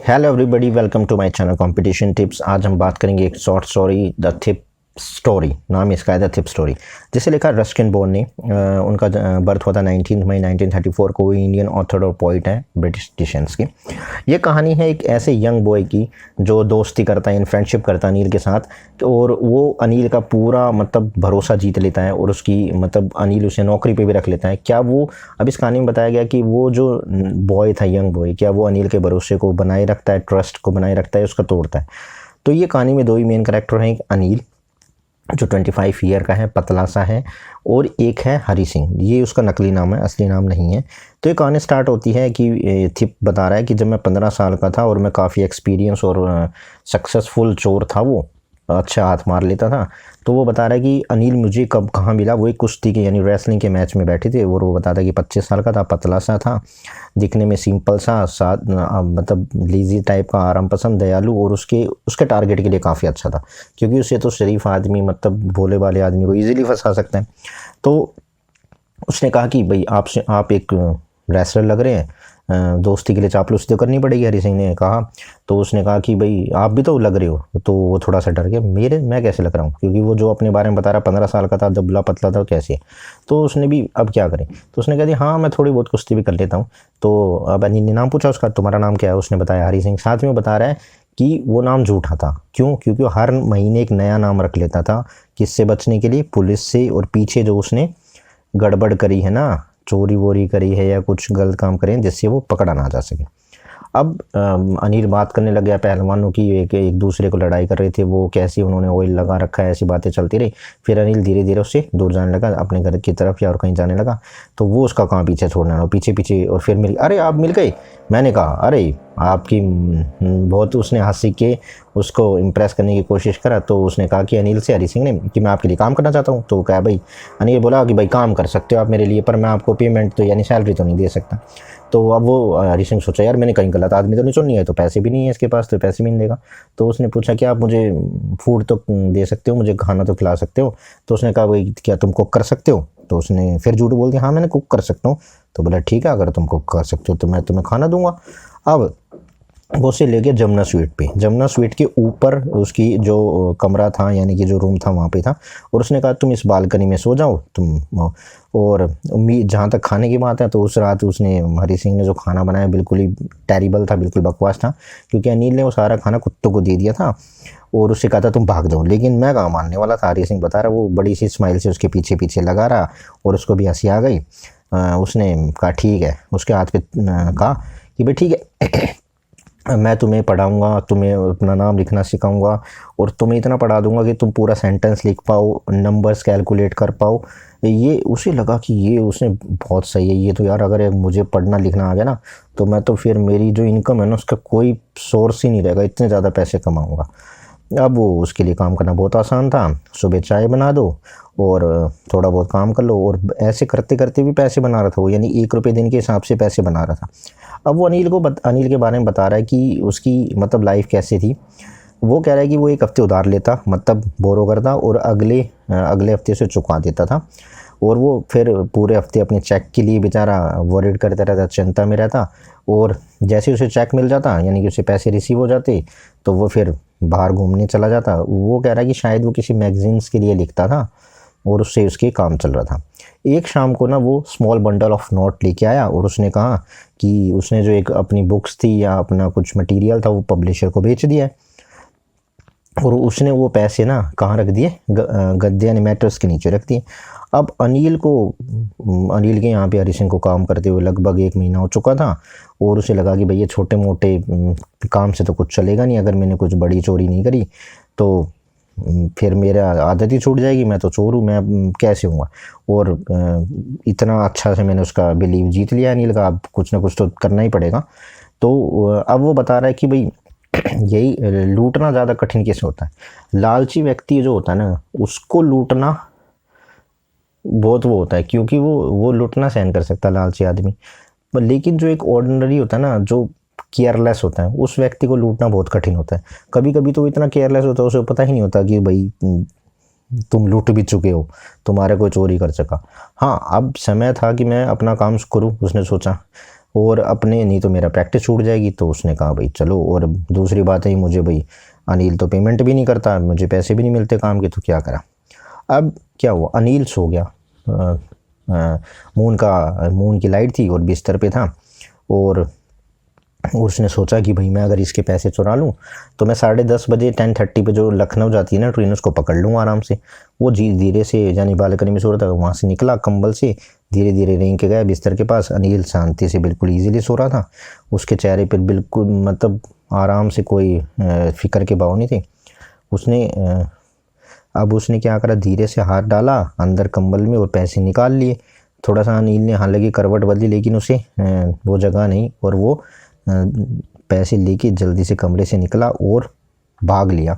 Hello everybody, welcome to my channel competition tips. आज हम बात करेंगे एक short story the thief story. नाम इसका है द थिप स्टोरी, जिसे लिखा रस्किन बॉर्न ने। उनका बर्थ हुआ था 19 मई 1934 को। इंडियन ऑथर और पोइट हैं, ब्रिटिश डिसेंस की। ये कहानी है एक ऐसे यंग बॉय की जो दोस्ती करता है, इन फ्रेंडशिप करता है अनिल के साथ। और वो अनिल का पूरा भरोसा जीत लेता है और उसकी अनिल उसे नौकरी पे भी रख लेता है। क्या वो, अब इस कहानी में बताया गया कि वो जो बॉय था, यंग बॉय, क्या वो अनिल के भरोसे को बनाए रखता है, ट्रस्ट को बनाए रखता है, उसका तोड़ता है। तो ये कहानी में दो ही मेन कैरेक्टर हैं, एक अनिल जो 25 ईयर का है, पतला सा है, और एक है हरी सिंह। ये उसका नकली नाम है, असली नाम नहीं है। तो ये कहानी स्टार्ट होती है कि थिप बता रहा है कि जब मैं 15 साल का था और मैं काफ़ी एक्सपीरियंस और सक्सेसफुल चोर था, वो अच्छा हाथ मार लेता था। तो वो बता रहा है कि अनिल मुझे कब कहाँ मिला। वो एक कुश्ती के यानी रेसलिंग के मैच में बैठे थे, और वो बताता है कि 25 साल का था, पतला सा था, दिखने में सिंपल सा, लीजी टाइप का, आराम पसंद, दयालु, और उसके टारगेट के लिए काफ़ी अच्छा था, क्योंकि उसे तो शरीफ आदमी, भोले वाले आदमी को ईजिली फंसा सकता है। तो उसने कहा कि भाई आप एक रेसलर लग रहे हैं, दोस्ती के लिए चापलूसी तो करनी पड़ेगी, हरी सिंह ने कहा। तो उसने कहा कि भाई आप भी तो लग रहे हो। तो वो थोड़ा सा डर गया, मैं कैसे लग रहा हूँ, क्योंकि वो जो अपने बारे में बता रहा, 15 साल का था, दुबला पतला था, कैसे। तो उसने भी अब क्या करें, तो उसने कहा कि हाँ मैं थोड़ी बहुत कुश्ती भी कर लेता हूँ। तो अब अनिल ने नाम पूछा उसका, तुम्हारा नाम क्या है। उसने बताया हरी सिंह। साथ में बता रहा है कि वो नाम झूठा था। क्यों? क्योंकि वो हर महीने एक नया नाम रख लेता था, किससे बचने के लिए, पुलिस से, और पीछे जो उसने गड़बड़ करी है ना, चोरी वोरी करी है या कुछ गलत काम करे, जिससे वो पकड़ा ना जा सके। अब अनिल बात करने लग गया पहलवानों की, एक दूसरे को लड़ाई कर रहे थे, वो कैसी उन्होंने ऑयल लगा रखा है, ऐसी बातें चलती रही। फिर अनिल धीरे धीरे उससे दूर जाने लगा, अपने घर की तरफ या और कहीं जाने लगा। तो वो उसका कहाँ पीछे छोड़ना है, पीछे पीछे, और फिर अरे आप मिल गए। मैंने कहा अरे आपकी बहुत, उसने हंसी के उसको इम्प्रेस करने की कोशिश करा। तो उसने कहा कि अनिल से, हरी सिंह ने, कि मैं आपके लिए काम करना चाहता हूँ। तो कहा भाई, अनिल बोला कि भाई काम कर सकते हो आप मेरे लिए, पर मैं आपको पेमेंट तो यानी सैलरी तो नहीं दे सकता। तो अब वो हरी सिंह सोचा, यार मैंने कहीं गलत आदमी तो नहीं चुनी है, तो पैसे भी नहीं है इसके पास, तो पैसे भी नहीं देगा। तो उसने पूछा कि आप मुझे फूड तो दे सकते हो, मुझे खाना तो खिला सकते हो। तो उसने कहा भाई क्या तुम कुक कर सकते हो। तो उसने फिर झूठ बोल दिया, हाँ मैंने कुक कर सकता हूँ। तो बोला ठीक है, अगर तुम कुक कर सकते हो तो मैं तुम्हें खाना दूंगा। अब वो उसे ले गया जमुना स्वीट पे। जमुना स्वीट के ऊपर उसकी जो कमरा था, यानी कि जो रूम था, वहाँ पे था। और उसने कहा तुम इस बालकनी में सो जाओ तुम। और जहाँ तक खाने की बात है, तो उस रात उसने, हरी सिंह ने जो खाना बनाया बिल्कुल ही टेरिबल था, बिल्कुल बकवास था, क्योंकि अनिल ने वो सारा खाना कुत्तों को दे दिया था। और उससे कहा था तुम भाग जाओ, लेकिन मैं कहाँ मानने वाला था। हरी सिंह बता रहा, वो बड़ी सी स्माइल से उसके पीछे पीछे लगा रहा, और उसको भी हंसी आ गई। उसने कहा ठीक है, उसके हाथ पे कहा कि भाई ठीक है, मैं तुम्हें पढ़ाऊँगा, तुम्हें अपना नाम लिखना सिखाऊँगा, और तुम्हें इतना पढ़ा दूँगा कि तुम पूरा सेंटेंस लिख पाओ, नंबर्स कैलकुलेट कर पाओ। ये उसे लगा कि ये उसने बहुत सही है, ये तो यार अगर मुझे पढ़ना लिखना आ गया ना, तो मैं तो फिर मेरी जो इनकम है ना, उसका कोई सोर्स ही नहीं रहेगा, इतने ज़्यादा पैसे कमाऊँगा। अब वो उसके लिए काम करना बहुत आसान था। सुबह चाय बना दो और थोड़ा बहुत काम कर लो, और ऐसे करते करते भी पैसे बना रहा था वो, यानी 1 रुपये दिन के हिसाब से पैसे बना रहा था। अब वो अनिल के बारे में बता रहा है कि उसकी लाइफ कैसी थी। वो कह रहा है कि वो 1 हफ्ते उधार लेता, बोरो करता, और अगले हफ्ते से चुका देता था। और वो फिर पूरे हफ्ते अपने चेक के लिए बेचारा वरीड करता रहता, चिंता में रहता। और जैसे उसे चेक मिल जाता, यानी कि उसे पैसे रिसीव हो जाते, तो वो फिर बाहर घूमने चला जाता। वो कह रहा है कि शायद वो किसी मैगजीन्स के लिए लिखता था, और उससे उसके काम चल रहा था। एक शाम को ना वो स्मॉल बंडल ऑफ नोट लेके आया, और उसने कहा कि उसने जो एक अपनी बुक्स थी या अपना कुछ मटेरियल था, वो पब्लिशर को बेच दिया है। और उसने वो पैसे ना कहाँ रख दिए, गद्दे यानी मैट्रेस के नीचे रख दिए। अब अनिल के यहाँ पे हरी सिंह को काम करते हुए लगभग 1 महीना हो चुका था, और उसे लगा कि भाई ये छोटे मोटे काम से तो कुछ चलेगा नहीं, अगर मैंने कुछ बड़ी चोरी नहीं करी तो फिर मेरा आदत ही छूट जाएगी, मैं तो चोर हूँ, मैं कैसे हूँगा। और इतना अच्छा से मैंने उसका बिलीव जीत लिया अनिल का, अब कुछ ना कुछ तो करना ही पड़ेगा। तो अब वो बता रहा है कि भाई यही लूटना ज़्यादा कठिन कैसे होता है। लालची व्यक्ति जो होता है ना, उसको लूटना बहुत वो होता है, क्योंकि वो लूटना सहन कर सकता है लालची आदमी। पर लेकिन जो एक ऑर्डिनरी होता है ना, जो केयरलेस होता है, उस व्यक्ति को लूटना बहुत कठिन होता है। कभी कभी तो इतना केयरलेस होता है, उसे पता ही नहीं होता कि भाई तुम लूट भी चुके हो, तुम्हारे कोई चोरी कर सका। हाँ, अब समय था कि मैं अपना काम करूँ, उसने सोचा। और अपने नहीं तो मेरा प्रैक्टिस छूट जाएगी। तो उसने कहा भाई चलो, और दूसरी बात है मुझे भाई अनिल तो पेमेंट भी नहीं करता, मुझे पैसे भी नहीं मिलते काम के, तो क्या करा। अब क्या हुआ, अनिल सो गया। मून की लाइट थी और बिस्तर पे था, और उसने सोचा कि भाई मैं अगर इसके पैसे चुरा लूँ तो मैं 10:30 10:30 पे जो लखनऊ जाती है ना ट्रेन, उसको पकड़ लूँ आराम से। वो धीरे से, यानी बालकनी में सो रहा था, वहाँ से निकला कंबल से, धीरे धीरे रेंग के गया बिस्तर के पास। अनिल शांति से बिल्कुल ईजीली सो रहा था, उसके चेहरे पर बिल्कुल मतलब आराम से, कोई फिक्र के भाव नहीं थे। अब उसने क्या करा, धीरे से हाथ डाला अंदर कंबल में और पैसे निकाल लिए। थोड़ा सा अनिल ने हालांकि करवट बदली, लेकिन उसे वो जगह नहीं, और वो पैसे लेके जल्दी से कमरे से निकला और भाग लिया।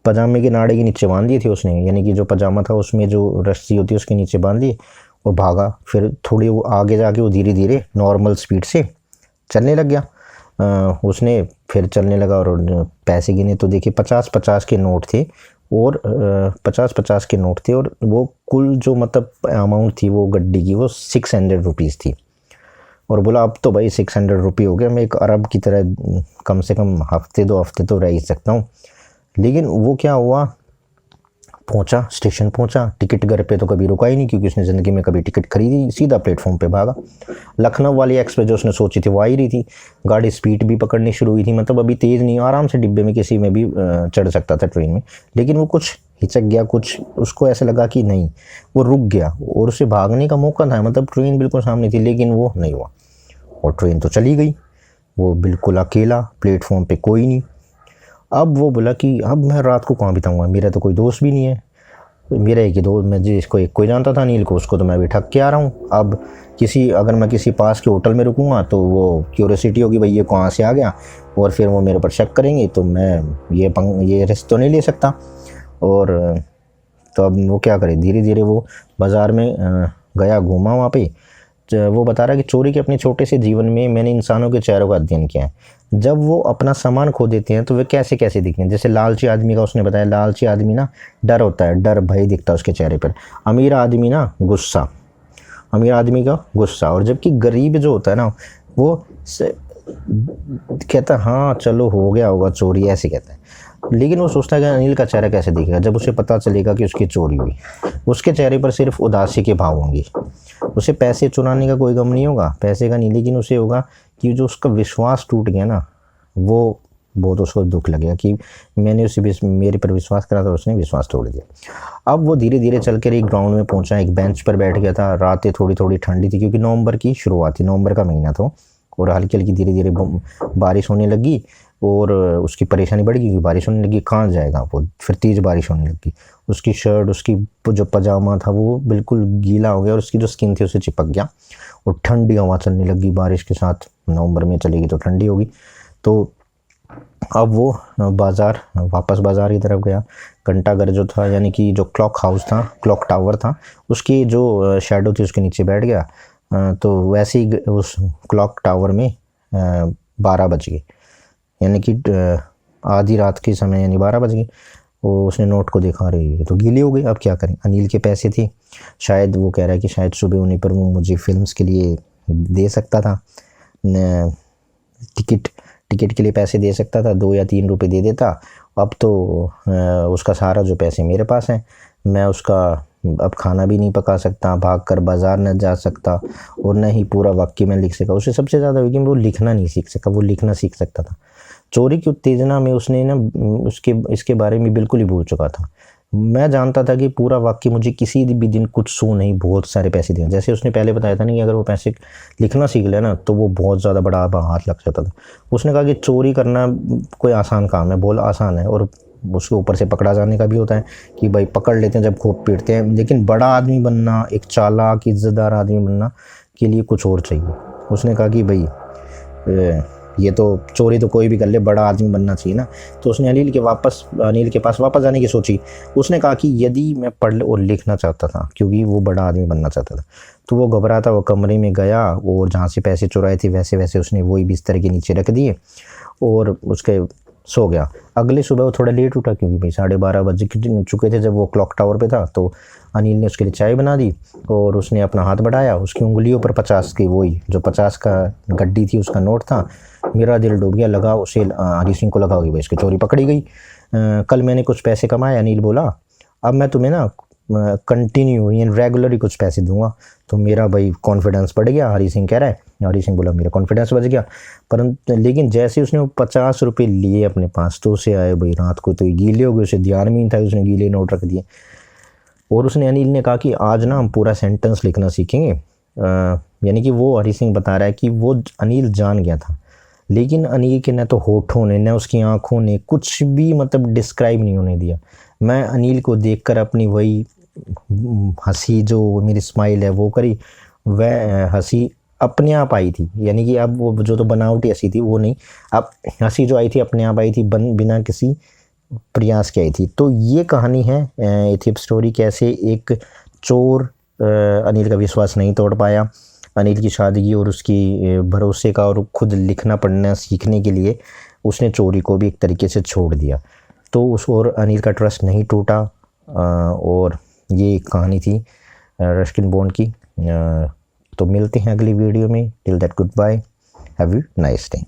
पजामे के नाड़े के नीचे बांध दिए थे उसने, यानी कि जो पजामा था उसमें जो रस्सी होती है उसके नीचे बांध दिए और भागा। फिर थोड़ी वो आगे जाके वो धीरे धीरे नॉर्मल स्पीड से चलने लग गया। उसने फिर चलने लगा और पैसे गिने तो देखे 50-50 के नोट थे, और 50-50 के नोट थे, और वो कुल जो मतलब अमाउंट थी वो गड्डी की, वो 600 रुपीज़ थी। और बोला अब तो भाई 600 रुपये हो गया, मैं एक अरब की तरह कम से कम हफ्ते 2 हफ्ते तो रह ही सकता हूँ। लेकिन वो क्या हुआ, पहुँचा, स्टेशन पहुँचा, टिकट घर पे तो कभी रुका ही नहीं, क्योंकि उसने ज़िंदगी में कभी टिकट खरीदी, सीधा प्लेटफॉर्म पे भागा। लखनऊ वाली एक्सप्रेस जो उसने सोची थी वो आ ही रही थी, गाड़ी स्पीड भी पकड़नी शुरू हुई थी, मतलब अभी तेज़ नहीं, आराम से डिब्बे में किसी में भी चढ़ सकता था ट्रेन में। लेकिन वो कुछ हिचक गया, कुछ उसको ऐसा लगा कि नहीं, वो रुक गया, और उसे भागने का मौका था, मतलब ट्रेन बिल्कुल सामने थी, लेकिन वो नहीं हुआ, और ट्रेन तो चली गई। वो बिल्कुल अकेला, प्लेटफॉर्म पे कोई नहीं। अब वो बोला कि अब मैं रात को कहाँ बिताऊँगा, मेरा तो कोई दोस्त भी नहीं है। मेरा एक ही दोस्त, मैं जिसको एक कोई जानता था अनिल को, उसको तो मैं अभी ठग के आ रहा हूँ। अब अगर मैं किसी पास के होटल में रुकूँगा तो वो क्यूरियोसिटी होगी भाई ये कहाँ से आ गया, और फिर वो मेरे पर शक करेंगे, तो मैं ये रिस्क तो नहीं ले सकता। और तो अब वो क्या करे, धीरे धीरे वो बाज़ार में गया, घूमा वहाँ पे। वो बता रहा है कि चोरी के अपने छोटे से जीवन में मैंने इंसानों के चेहरों का अध्ययन किया है। जब वो अपना सामान खो देते हैं तो वे कैसे कैसे दिखते हैं। जैसे लालची आदमी का उसने बताया, लालची आदमी ना डर होता है, डर भय दिखता है उसके चेहरे पर। अमीर आदमी ना गुस्सा, अमीर आदमी का गुस्सा। और जबकि गरीब जो होता है ना वो कहता है हाँ चलो हो गया होगा चोरी, ऐसे कहता है। लेकिन वो सोचता है कि अनिल का चेहरा कैसे दिखेगा जब उसे पता चलेगा कि उसकी चोरी हुई। उसके चेहरे पर सिर्फ उदासी के भाव होंगे। उसे पैसे चुराने का कोई गम नहीं होगा, पैसे का नहीं, लेकिन उसे होगा कि जो उसका विश्वास टूट गया ना, वो बहुत उसको दुख लगेगा कि मैंने उसे मेरे पर विश्वास करा था, उसने विश्वास तोड़ दिया। अब वो धीरे धीरे चल कर एक ग्राउंड में पहुंचा, एक बेंच पर बैठ गया था। रातें थोड़ी थोड़ी ठंडी थी, क्योंकि नवंबर की शुरुआत थी, नवंबर का महीना था, और हल्की हल्की धीरे धीरे बारिश होने लगी। और उसकी परेशानी बढ़ गई क्योंकि बारिश होने लगी, कहाँ जाएगा वो, फिर तेज़ बारिश होने लगी। उसकी शर्ट, उसकी जो पजामा था वो बिल्कुल गीला हो गया, और उसकी जो स्किन थी उसे चिपक गया, और ठंडी हवा चलने लगी बारिश के साथ। नवंबर में चलेगी तो ठंडी होगी। तो अब वो वापस बाज़ार की तरफ गया। घंटाघर जो था, यानी कि जो क्लॉक हाउस था, क्लॉक टावर था, उसकी जो शेडो थी उसके नीचे बैठ गया। तो वैसे ही उस क्लॉक टावर में 12 बज गए, यानी कि आधी रात के समय, यानी 12 बज गए। वो उसने नोट को देखा, अरे ये तो गीले हो गए, अब क्या करें। अनिल के पैसे थे, शायद वो कह रहा है कि शायद सुबह होने पर वो मुझे फिल्म्स के लिए दे सकता था, टिकट के लिए पैसे दे सकता था, 2 या 3 रुपए दे देता। अब तो उसका सारा जो पैसे मेरे पास हैं, मैं उसका अब खाना भी नहीं पका सकता, भागकर बाज़ार न जा सकता, और न ही पूरा वाक्य में लिख सका। उसे सबसे ज़्यादा हुई कि वो लिखना नहीं सीख सका, वो लिखना सीख सकता था। चोरी की उत्तेजना में उसने ना इसके बारे में बिल्कुल ही भूल चुका था। मैं जानता था कि पूरा वाक्य मुझे किसी भी दिन कुछ सो नहीं बहुत सारे पैसे देंगे। जैसे उसने पहले बताया था ना कि अगर वो पैसे लिखना सीख लिया ना तो वो बहुत ज़्यादा बड़ा हाथ लग जाता था। उसने कहा कि चोरी करना कोई आसान काम है, बोल आसान है, और उसके ऊपर से पकड़ा जाने का भी होता है कि भाई पकड़ लेते हैं जब खूब पीटते हैं। लेकिन बड़ा आदमी बनना, एक चालाक इज्जतदार आदमी बनना के लिए कुछ और चाहिए। उसने कहा कि भाई ये तो चोरी तो कोई भी कर ले, बड़ा आदमी बनना चाहिए ना। तो उसने अनिल के पास वापस जाने की सोची। उसने कहा कि यदि मैं पढ़ और लिखना चाहता था, क्योंकि वो बड़ा आदमी बनना चाहता था, तो वो घबराता वो कमरे में गया, और जहाँ से पैसे चुराए थे वैसे वैसे उसने वही बिस्तर के नीचे रख दिए, और उसके सो गया। अगली सुबह वो थोड़ा लेट उठा क्योंकि भाई 12:30 बज चुके थे जब वो क्लॉक टावर पे था। तो अनिल ने उसके लिए चाय बना दी और उसने अपना हाथ बढ़ाया, उसकी उंगलियों पर 50 की वही जो 50 का गड्डी थी उसका नोट था। मेरा दिल डूब गया, लगा उसे हरी सिंह को लगा होगी भाई इसकी चोरी पकड़ी गई। कल मैंने कुछ पैसे कमाए, अनिल बोला, अब मैं तुम्हें ना कंटिन्यू यानी रेगुलर कुछ पैसे दूंगा। तो मेरा भाई कॉन्फिडेंस बढ़ गया, हरी सिंह कह रहा है। हरी सिंह बोला मेरा कॉन्फिडेंस बढ़ गया, परंतु लेकिन जैसे उसने वो 50 रुपये लिए अपने पास तो उसे आए भाई रात को तो गीले हो गए, उसे ध्यान में नहीं था, उसने गीले नोट रख दिए। और उसने अनिल ने कहा कि आज ना हम पूरा सेंटेंस लिखना सीखेंगे। यानी कि वो हरी सिंह बता रहा है कि वो अनिल जान गया था, लेकिन अनिल के न तो होठों ने न उसकी आंखों ने कुछ भी मतलब डिस्क्राइब नहीं होने दिया। मैं अनिल को देखकर अपनी वही हंसी जो मेरी स्माइल है वो करी, वह हंसी अपने आप आई थी। यानी कि अब वो जो तो बनावटी हंसी थी वो नहीं, अब हंसी जो आई थी अपने आप आई थी, बिना किसी प्रयास की आई थी। तो ये कहानी है एथिप स्टोरी, कैसे एक चोर अनिल का विश्वास नहीं तोड़ पाया, अनिल की सादगी और उसकी भरोसे का, और खुद लिखना पढ़ना सीखने के लिए उसने चोरी को भी एक तरीके से छोड़ दिया। तो उस और अनिल का ट्रस्ट नहीं टूटा। और ये कहानी थी रस्किन बॉन्ड की। तो मिलते हैं अगली वीडियो में। Till that good bye, have you nice day.